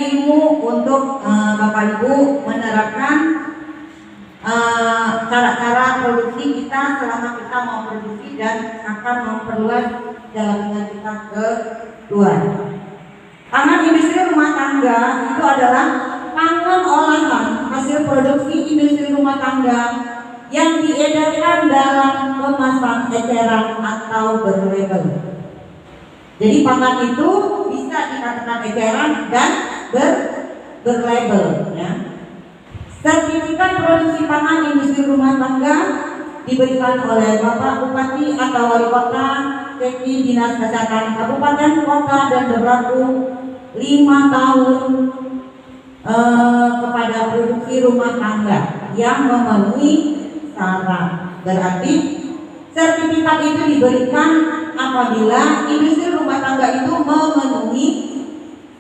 ilmu untuk Bapak Ibu menerapkan cara-cara produksi kita selama kita mau produksi dan akan memperluas jaringan kita ke luar. Pangan industri rumah tangga itu adalah pangan olahan hasil produksi industri rumah tangga yang diedarkan dalam kemasan eceran atau berlabel. Jadi pangan itu bisa dikatakan eceran dan berlabel. Ya. Sertifikat produksi pangan industri rumah tangga diberikan oleh Bapak Bupati atau Wali Kota, Sekti Dinas Kesehatan Kabupaten Kota dan berlaku 5 tahun kepada produksi rumah tangga yang memenuhi syarat. Berarti sertifikat itu diberikan apabila industri rumah tangga itu memenuhi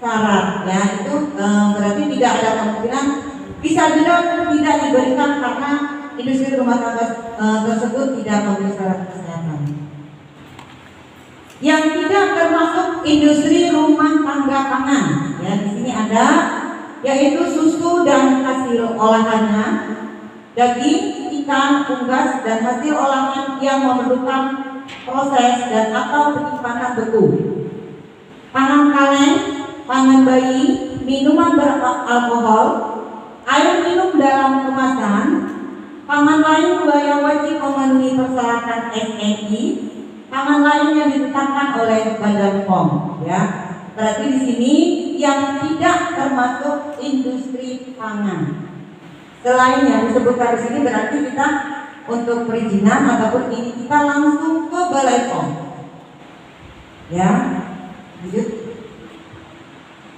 syarat. Ya, itu berarti tidak ada kemungkinan bisa juga tidak diberikan karena industri rumah tangga tersebut tidak memenuhi syarat kesehatan. Yang tidak termasuk industri rumah tangga pangan, ya di sini ada yaitu susu dan hasil olahannya, daging, ikan, unggas dan hasil olahan yang memerlukan proses dan atau penyimpanan beku, pangan kaleng, pangan bayi, minuman beralkohol, air minum dalam kemasan, pangan lain yang wajib memenuhi persyaratan SNI, pangan lain yang ditetapkan oleh Badan POM. Ya, berarti di sini yang tidak termasuk industri pangan. Selain yang disebutkan di sini berarti kita untuk perizinan ataupun ini kita langsung ke Balai POM. Ya, lanjut.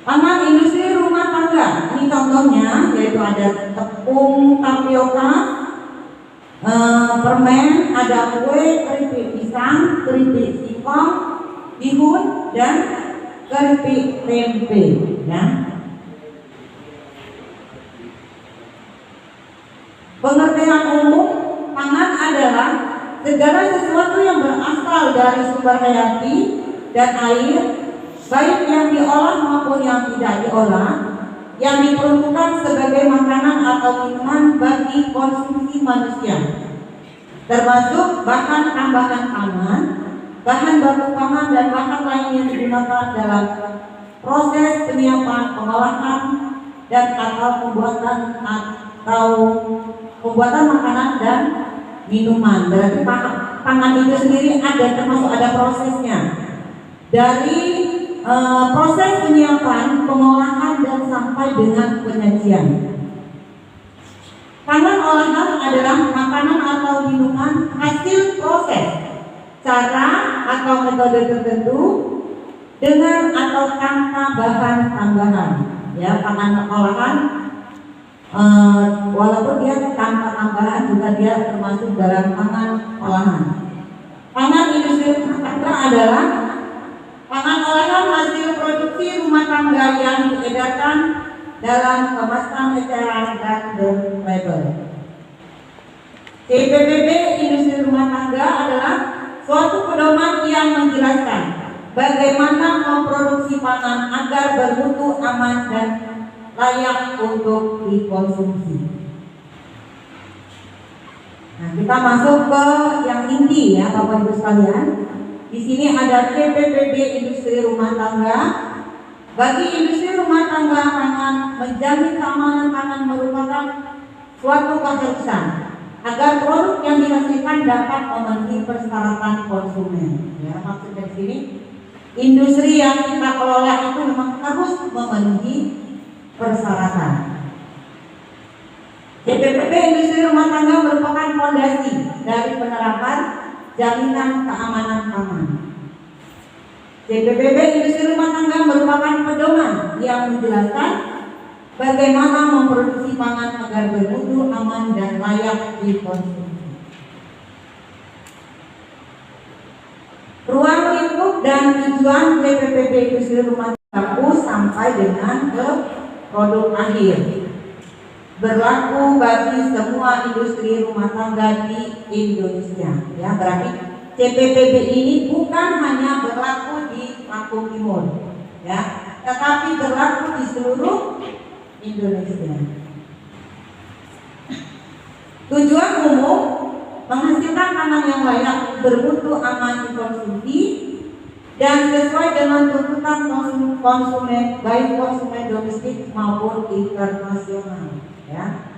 Pangan industri rumah tangga, ini contohnya yaitu ada tepung tapioka, permen, ada kue, keripik pisang, keripik singkong, bihun dan keripik tempe. Ya. Pengertian umum pangan adalah segala sesuatu yang berasal dari sumber hayati dan air, baik yang diolah maupun yang tidak diolah, yang diperuntukkan sebagai makanan atau minuman bagi konsumsi manusia, termasuk bahan tambahan pangan, bahan baku pangan dan bahan lain yang digunakan dalam proses penyiapan, pengolahan dan atau pembuatan makanan dan minuman. Berarti pangan itu sendiri ada prosesnya. Dari proses penyiapan, pengolahan dan sampai dengan penyajian. Pangan olahan adalah makanan atau minuman hasil proses, cara atau metode tertentu dengan atau tanpa bahan tambahan. Ya, pangan olahan walaupun dia tanpa tambahan juga dia termasuk dalam pangan olahan. Pangan industri rumah tangga adalah pangan olahan hasil produksi rumah tangga yang diedarkan dalam kemasan eceran dan berlabel. CPPB industri rumah tangga adalah suatu pedoman yang menjelaskan bagaimana memproduksi pangan agar bermutu, aman dan layak untuk dikonsumsi. Nah, kita masuk ke yang inti ya Bapak Ibu sekalian. Di sini ada CPPB industri rumah tangga. Bagi industri rumah tangga pangan, menjamin keamanan pangan merupakan suatu keharusan agar produk yang dihasilkan dapat memenuhi persyaratan konsumen. Ya, maksudnya di sini industri yang kita kelola itu memang harus memenuhi persyaratan. CPPB industri rumah tangga merupakan fondasi dari penerapan jaminan keamanan pangan. CPPB industri rumah tangga merupakan pedoman yang menjelaskan bagaimana memproduksi pangan agar bermutu, aman dan layak dikonsumsi. Ruang lingkup dan tujuan CPPB industri rumah tangga sampai dengan ke produk akhir. Berlaku bagi semua industri rumah tangga di Indonesia. Ya, berarti CPPB ini bukan hanya berlaku di Lampung Timur, ya, tetapi berlaku di seluruh Indonesia. Tujuan umum menghasilkan pangan yang layak, bermutu, aman dikonsumsi, dan sesuai dengan tuntutan konsumen, baik konsumen domestik maupun internasional. Ya.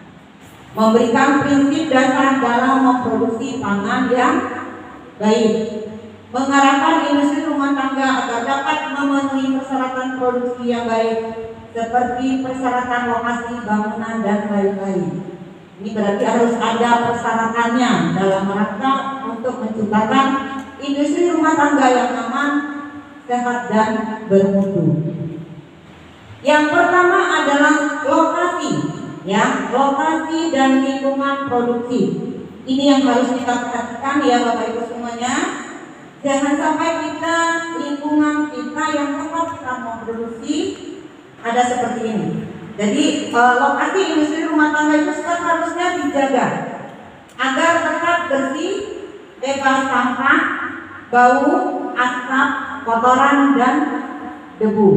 Memberikan prinsip dasar dalam memproduksi pangan yang baik, mengarahkan industri rumah tangga agar dapat memenuhi persyaratan produksi yang baik seperti persyaratan lokasi, bangunan, dan lain-lain. Ini berarti harus ada persyaratannya dalam rangka untuk menciptakan industri rumah tangga yang aman, sehat, dan bermutu. Yang pertama adalah lokasi, ya, lokasi dan lingkungan produksi. Ini yang harus kita perhatikan ya Bapak Ibu semuanya. Jangan sampai kita lingkungan kita yang tempat kita mau produksi ada seperti ini. Jadi lokasi industri rumah tangga itu harusnya dijaga agar tetap bersih, bebas sampah, bau, asap, kotoran, dan debu.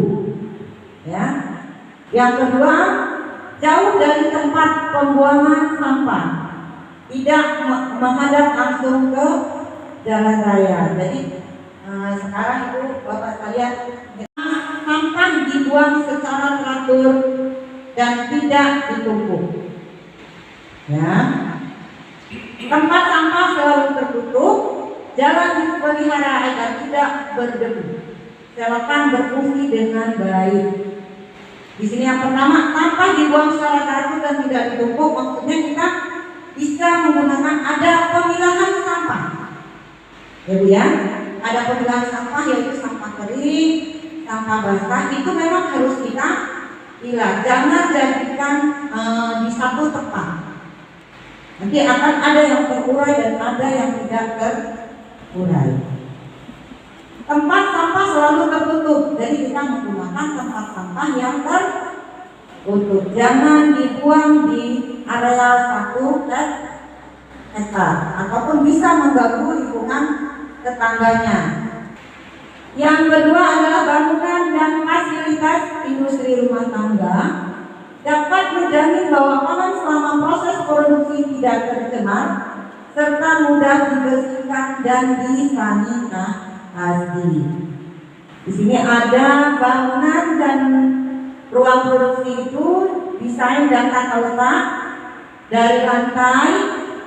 Ya. Yang kedua, jauh dari tempat pembuangan sampah, tidak menghadap langsung ke jalan raya. Jadi sekarang itu Bapak sekalian, sampah dibuang secara teratur dan tidak ditumpuk. Ya. Tempat sampah selalu tertutup, jalan dipelihara agar tidak berdebu. Selokan berfungsi dengan baik. Di sini yang pertama, sampah dibuang secara teratur dan tidak ditumpuk. Maksudnya kita bisa menggunakan ada pemilahan sampah. Ya Bu ya, ada pemilahan sampah yaitu sampah kering, sampah basah. Itu memang harus kita pilah. Jangan jadikan di satu tempat. Nanti akan ada yang terurai dan ada yang tidak terurai. Tempat sampah selalu tertutup, jadi kita menggunakan tempat sampah yang tertutup. Jangan dibuang di area 1 hektar ataupun bisa mengganggu lingkungan tetangganya. Yang kedua adalah bangunan dan fasilitas industri rumah tangga dapat menjamin bahwa pangan selama proses produksi tidak tercemar serta mudah dibersihkan dan disanitasi. Di sini ada bangunan dan ruang produksi itu desain dan tata letak dari lantai,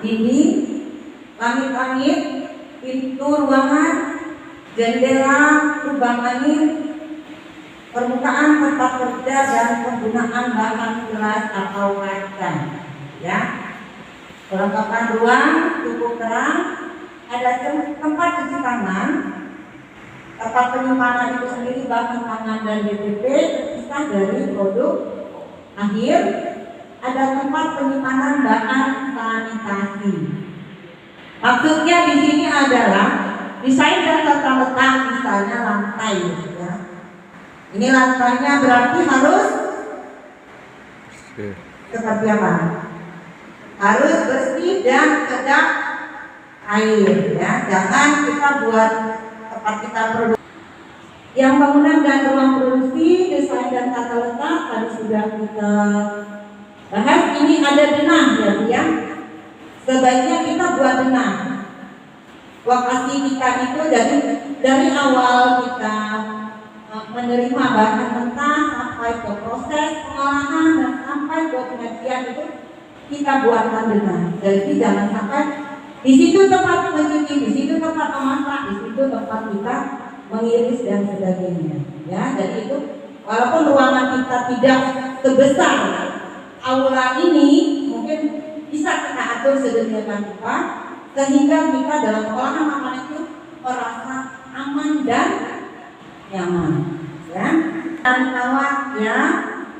dinding, langit-langit, pintu ruangan, jendela, lubang angin, permukaan tempat kerja dan penggunaan bahan gelas atau kaca. Ya, perlengkapan ruang cukup terang, ada tempat cuci tangan, tempat penyimpanan itu sendiri bahan pangan dan BTP terpisah dari produk akhir, ada tempat penyimpanan bahan sanitasi. Maksudnya di sini adalah desain dan tata letak, misalnya lantai, ya. Ini lantainya berarti harus seperti apa? Harus bersih dan kedap air, ya. Jangan kita buat tempat kita produksi. Yang bangunan dan ruang produksi, desain dan tata letak tadi sudah kita bahas. Ini ada denah ya. Sebaiknya kita buat denah. Lokasi kita itu dari awal kita menerima bahan mentah sampai ke proses pengolahan dan sampai ke penyajian itu kita buatkan denah. Jadi jangan sampai di situ tempat mencuci, di situ tempat memasak, di situ tempat kita mengiris dan sebagainya. Ya, jadi itu walaupun ruangan kita tidak sebesar aula ini, mungkin bisa kita atur sedemikian rupa sehingga kita dalam olahan makanan itu merasa aman dan nyaman. Ya, dan kawat ya,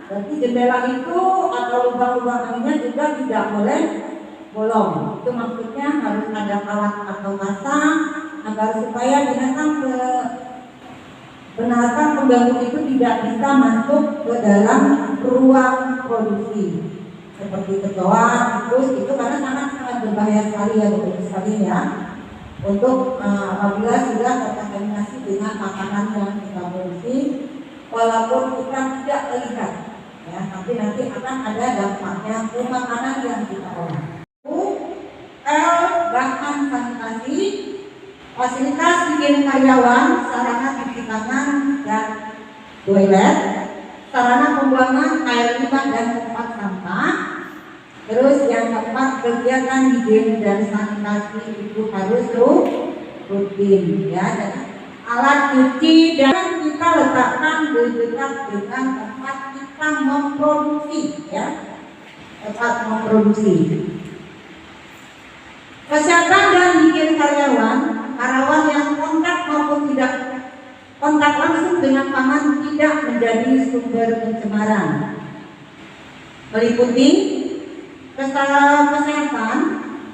berarti jendela itu atau lubang-lubang anginnya juga tidak boleh bolong. Itu maksudnya harus ada kawat atau masa agar supaya binatang pengganggu itu tidak bisa masuk ke dalam ruang produksi seperti kecoa, tikus itu karena sangat berbahaya sekali ya begitu sekali ya untuk apabila sudah terkontaminasi dengan makanan yang kita produksi walaupun kita tidak melihat, ya, tapi nanti akan ada dampaknya ke makanan yang kita olah. L, bahan sanitasi, fasilitas higienis karyawan, sarana cuci tangan dan toilet, sarana pembuangan air limbah dan tempat sampah. Terus yang keempat, kegiatan higienis dan sanitasi itu harus rutin, ya. Dan alat cuci dan kita letakkan dekat dengan tempat kita memproduksi, ya, tempat memproduksi. Kesehatan dan higienis karyawan yang kontak maupun tidak kontak langsung dengan pangan tidak menjadi sumber pencemaran. Meliputi kesehatan,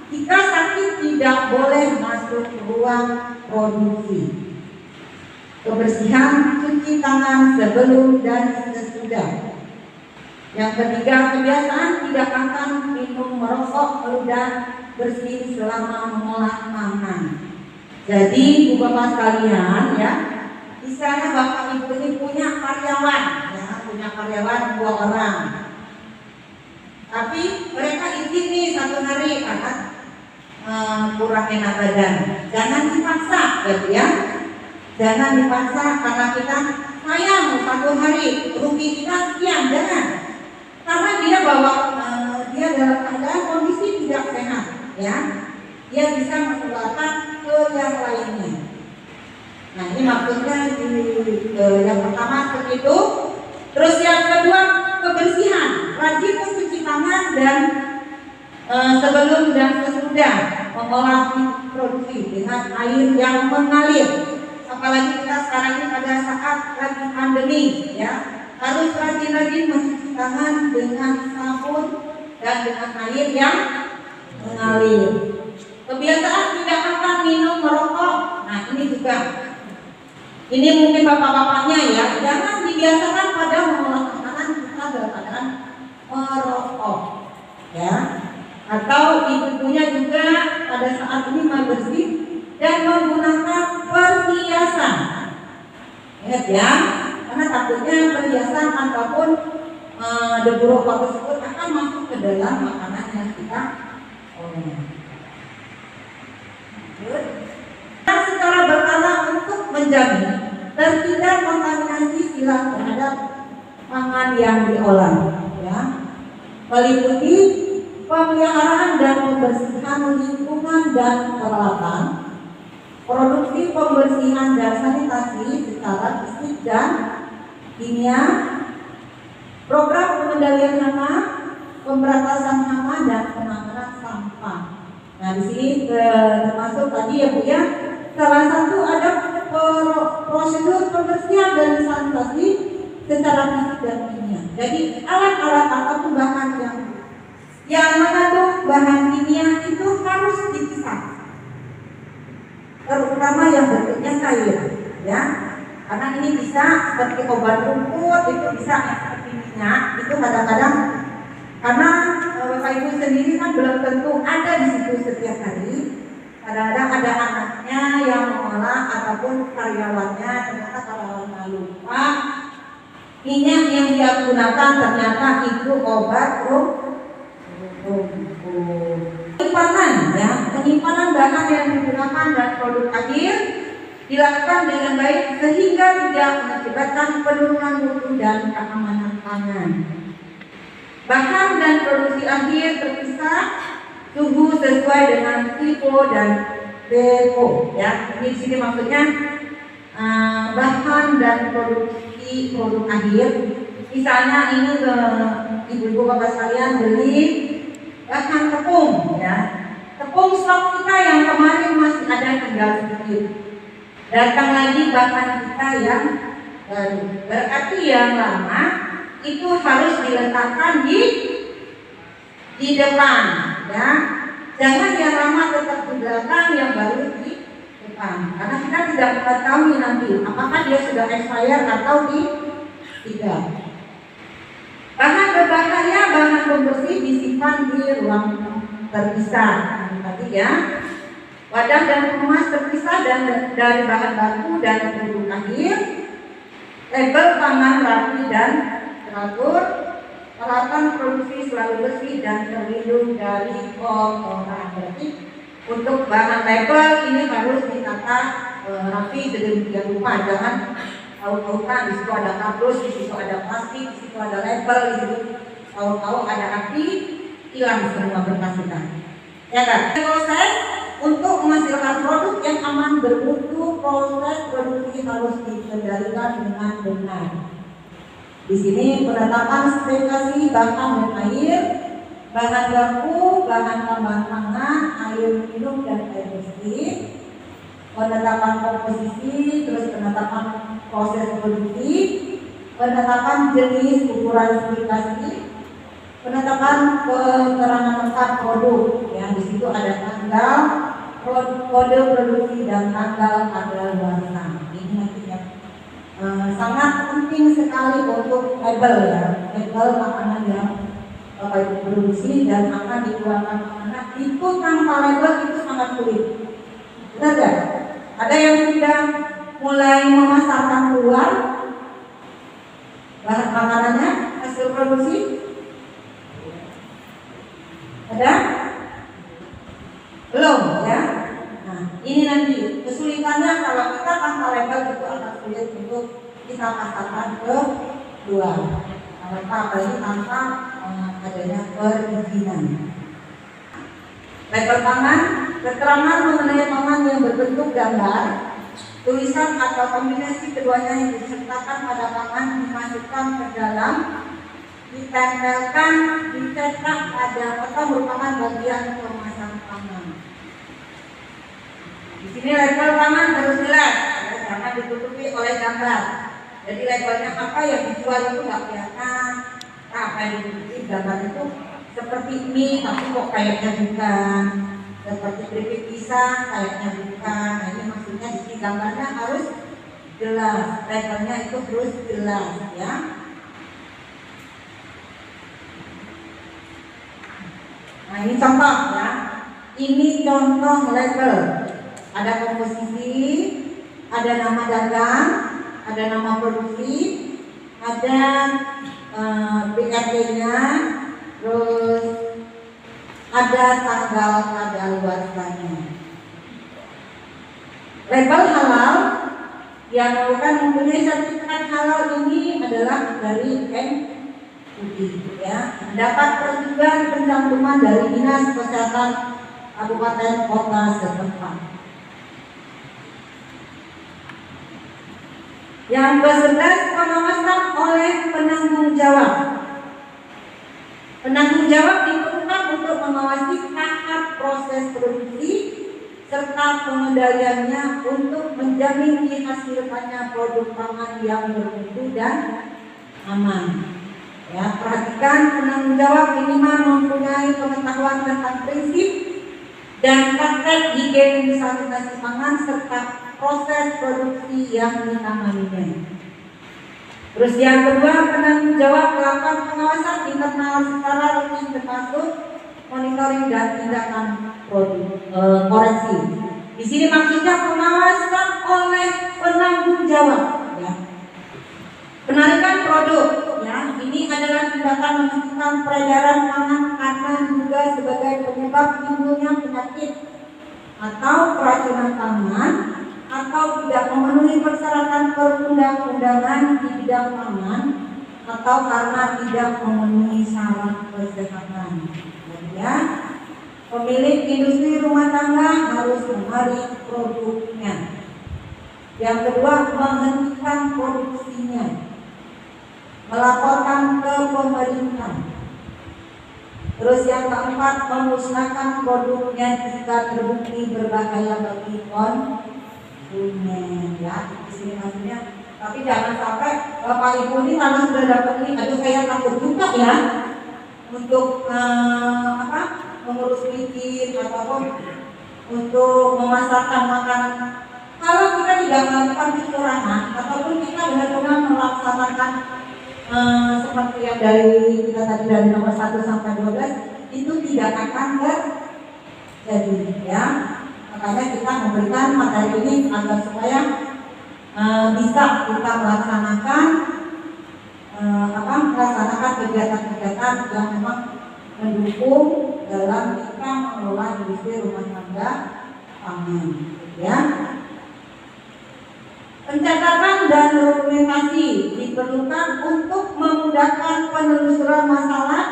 jika sakit tidak boleh masuk ke ruang produksi. Kebersihan cuci tangan sebelum dan sesudah. Yang ketiga, kebiasaan tidak akan minum, merokok, meludah, bersih selama mengolah pangan. Jadi ibu bapak sekalian, ya, misalnya bapak ibu ini punya karyawan, ya, punya karyawan 2 orang. Tapi mereka izin nih 1 hari karena kurang enak badan. Jangan dipaksa, gitu ya. Jangan dipaksa karena kita sayang 1 hari rugi kita sekian, jangan. Karena dia dia dalam keadaan kondisi tidak sehat, ya. Dia bisa menularkan ke yang lainnya. Nah, ini maksudnya yang pertama seperti itu. Terus yang kedua, kebersihan, rajin mencuci tangan dan sebelum dan sesudah mengolah produksi dengan air yang mengalir. Apalagi kita sekarang ini pada saat lagi pandemi, ya, harus rajin-rajin mencuci tangan dengan sabun dan dengan air yang mengalir. Kebiasaan tidak akan minum, merokok. Nah, ini juga. Ini mungkin bapak-bapaknya, ya, jangan dibiasakan pada mengolah makanan kita dalam keadaan merokok, ya. Atau ibunya juga pada saat ini membersih dan menggunakan perhiasan. Ingat, ya, karena takutnya perhiasan ataupun debu rokok tersebut akan masuk ke dalam makanan yang kita olah. Dan secara berkala untuk menjamin terhindar kontaminasi silang terhadap pangan yang diolah, ya, meliputi pemeliharaan dan pembersihan lingkungan dan peralatan, produksi pembersihan dan sanitasi secara fisik dan kimia, program pengendalian hama, pemberantasan hama dan penanganan sampah. Nah, di sini termasuk tadi, ya Bu, ya, salah satu ada prosedur pembersihan dan sanitasi secara fisik dan kimia. Jadi alat-alat ataupun bahan yang mengandung bahan kimia itu harus dipisah, terutama yang bentuknya cair, ya, karena ini bisa seperti obat rumput, itu bisa seperti minyak, itu kadang-kadang karena Bapak Ibu sendiri kan belum tentu ada di situ setiap hari. Kadang-kadang ada anaknya yang mengolah ataupun karyawannya, ternyata karyawannya lupa minyak yang dia gunakan ternyata itu obat penyimpanan, ya, penyimpanan bahan yang digunakan dan produk akhir dilakukan dengan baik sehingga tidak mengakibatkan penurunan mutu dan keamanan pangan. Bahan dan produksi akhir terpisah, suhu sesuai dengan FIFO dan BPO, ya. Di sini maksudnya bahan dan produksi produk akhir. Misalnya ini ibu-ibu bapak sekalian beli bahan tepung, ya. Tepung stok kita yang kemarin masih ada tinggal sedikit. Datang lagi bahan kita yang baru. Berarti yang lama itu harus diletakkan di depan, ya. Jangan yang lama tetap di belakang, yang baru di depan. Karena kita tidak mengetahui nanti apakah dia sudah expired atau tidak. Bahan berbahaya, bahan pembersih disimpan di ruang terpisah. Tadi, ya. Wadah dan kemas terpisah dan dari bahan baku dan produk akhir. Label pangan rapi dan teratur, peralatan produksi selalu bersih dan terlindung dari kotoran. Berarti untuk bahan label ini harus ditata rapi sedemikian rupa, jangan tahu-tahu di situ ada kardus, di situ ada plastik, di situ ada label, di situ tahu-tahu ada api, hilang semua berkas kita. Ya kan? Proses untuk menghasilkan produk yang aman bermutu, proses produksi harus dikendalikan dengan benar. Di sini penetapan spesifikasi bahan dan air, bahan baku, bahan tambahan pangan, air minum dan air bersih, penetapan komposisi, terus penetapan proses produksi, penetapan jenis ukuran spesifikasi, penetapan keterangan lengkap produk. Ya, di situ ada tanggal, kode produksi dan tanggal kadaluarsa. Ini nanti ya. Sangat penting sekali untuk label ya, label makanan yang produksi dan akan dikeluarkan makanan itu tanpa label itu sangat sulit. Benar gak? Ada yang sudah mulai memasarkan keluar bahan makanannya hasil produksi? Ada? Belum ya? Nah, ini nanti kesulitannya kalau kita tanpa label itu akan sulit untuk kita pasarkan ke luar. Apalagi tanpa adanya perizinan. Label pangan, keterangan mengenai pangan yang berbentuk gambar, tulisan atau kombinasi keduanya yang disertakan pada pangan dimasukkan ke dalam, ditempelkan, dicetak pada atau merupakan bagian kemasan pangan. Di sini label pangan harus jelas, jangan ditutupi oleh gambar. Jadi labelnya apa yang dijual itu nggak kelihatan. Nah, apa yang ditutupi gambar itu seperti mie, tapi kok kayaknya bukan. Seperti keripik pisang, kayaknya bukan. Nah, ini maksudnya di sini gambarnya harus jelas, labelnya itu harus jelas ya. Nah, ini contoh ya. Ini contoh label. Ada komposisi, ada nama dagang, ada nama produksi, ada BRT-nya, terus ada tanggal kadaluarsanya. Label halal yang mempunyai sertifikat halal ini adalah dari MUI ya, mendapat persetujuan pencantuman dari Dinas Kesehatan Kabupaten Kota setempat. Yang ke-11, pengawasan oleh penanggung jawab. Penanggung jawab diperlukan untuk mengawasi tahap proses produksi serta pengendaliannya untuk menjamin dihasilkannya produk pangan yang bermutu dan aman. Ya, perhatikan penanggung jawab minimal mempunyai pengetahuan tentang prinsip dan praktek higienis sanitasi pangan serta proses produksi yang ditanganinya. Terus yang kedua, penanggung jawab melakukan pengawasan internal secara rutin termasuk monitoring dan tindakan koreksi. Di sini maksudnya pengawasan oleh penanggung jawab. Ya. Penarikan produk. Ya, ini adalah tindakan menghentikan peredaran pangan karena juga sebagai penyebab timbulnya penyakit atau keracunan pangan, atau tidak memenuhi persyaratan perundang-undangan di bidang pangan, atau karena tidak memenuhi syarat kesehatan. Ya, pemilik industri rumah tangga harus menarik produknya. Yang kedua, menghentikan produksinya, melaporkan ke pemerintah. Terus yang keempat, memusnahkan produknya jika terbukti berbahaya bagi konsumen. Ya, di sini maksudnya. Tapi jangan sampai Bapak Ibu ini kalau sudah dapat ini, aduh saya takut juga ya untuk mengurus izin ataupun untuk memasarkan makanan. Kalau kita tidak melakukan kecurangan ataupun kita benar-benar melaksanakan seperti yang dari kita tadi dari nomor 1 sampai 12 itu tidak akan terjadi ya. Makanya kita memberikan materi ini agar supaya bisa kita melaksanakan kegiatan-kegiatan yang memang mendukung dalam kita mengelola industri rumah tangga pangan, ya. Pencatatan dan dokumentasi diperlukan untuk memudahkan penelusuran masalah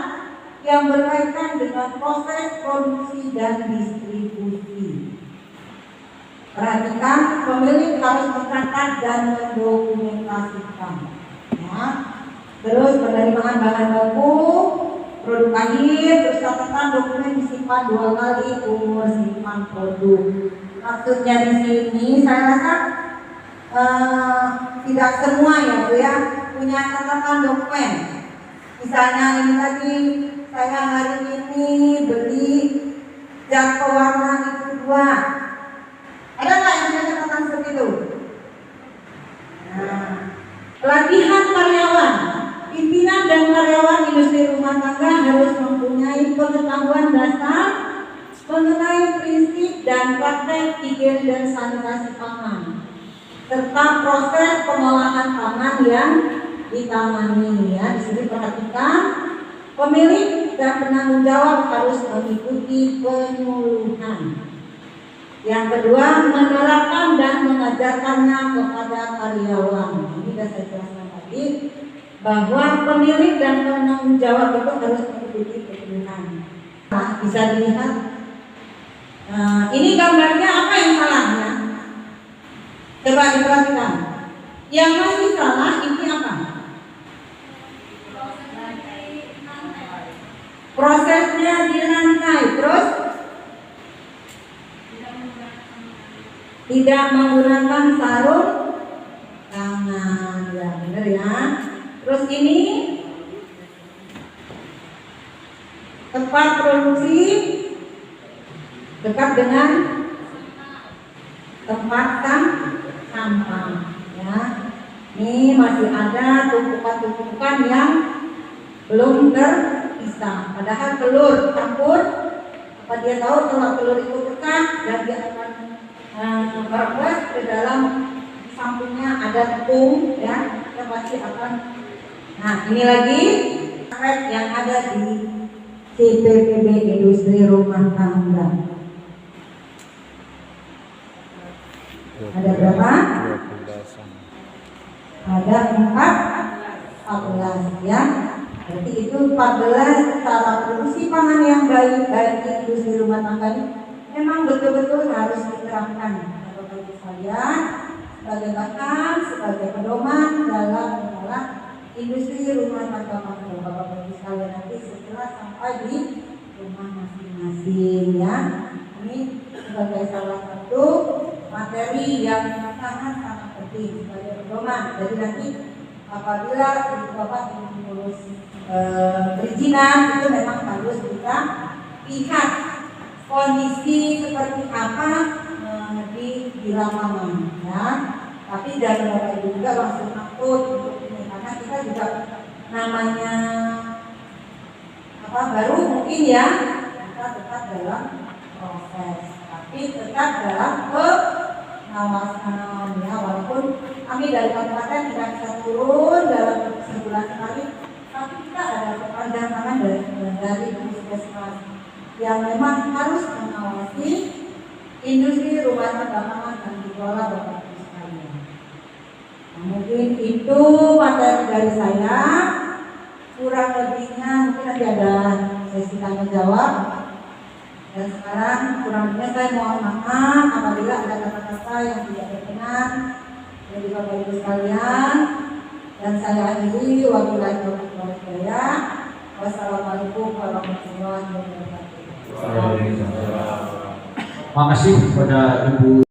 yang berkaitan dengan proses produksi dan distribusi. Perhatikan, pemilik harus mencatat dan mendokumentasikan, ya. Terus penerimaan bahan baku, produk akhir, terus catatan dokumen disimpan 2 kali umur simpan produk. Maksudnya di sini saya rasa tidak semua ya Bu ya punya catatan dokumen. Misalnya ini tadi saya hari ini beli cat pewarna itu 2. Ada nggak yang punya catatan seperti itu? Nah, pelatihan karyawan. Pimpinan dan karyawan industri rumah tangga harus mempunyai pengetahuan dasar mengenai prinsip dan praktek higiene dan sanitasi pangan, serta proses pengolahan pangan yang ditangani, ya. Di sini perhatikan, pemilik dan penanggung jawab harus mengikuti penyuluhan. Yang kedua, menerapkan dan mengajarkannya kepada karyawan. Ini sudah saya jelaskan tadi, bahwa pemilik dan penanggung jawab itu harus mengikuti penyuluhan. Nah, bisa dilihat, ini gambarnya apa yang salahnya? Coba diperhatikan. Yang masih salah ini apa? Prosesnya di lantai, terus tidak menggunakan sarung tangan, ya benar ya. Terus ini tempat produksi dekat dengan tempat sampah, ya. Ini masih ada tumpukan-tumpukan yang belum terpisah. Padahal telur campur, apa dia tahu kalau telur itu pecah dan dia akan merebus ke dalam sampingnya ada tepung, ya, kita pasti akan. Nah, ini lagi yang ada di CPPB Industri Rumah Tangga. Ada berapa? Ada 14, ya. Berarti itu 14 cara produksi pangan yang baik di industri rumah tangga ini memang betul-betul harus diterapkan, Bapak-Ibu sekalian, sebagai bahan, sebagai pedoman dalam mengelola industri rumah tangga pangan. Bapak-Ibu sekalian, nanti setelah sampai di rumah masing-masing, ya. Ini sebagai salah satu materi yang sangat-sangat penting sebagai pedoman. Jadi nanti apabila Bapak ingin mengurus perizinan, itu memang harus kita lihat kondisi seperti apa di lapangan, ya. Tapi jangan Bapak Ibu juga langsung takut untuk ini, karena kita juga namanya baru mungkin, ya, kita tetap dalam proses, tapi tetap dalam pengawasan, ya. Walaupun kami dari kabupaten tidak bisa turun dalam sebulan sekali, tapi kita ada pekerjaan tangan dari puskesmas yang memang harus mengawasi industri rumah tangga pangan dan dikelola Bapak-Ibu sekalian. Nah, mungkin itu materi dari saya. Kurang lebihnya mungkin nanti ada sesi tanya jawab. Dan sekarang kurang lebihnya saya mohon maaf apabila ada kata-kata yang tidak berkenan dari Bapak-Ibu sekalian. Dan saya akhiri, wabillahi taufiq wal hidayah. Wassalamualaikum warahmatullahi wabarakatuh. Makasih kepada Ibu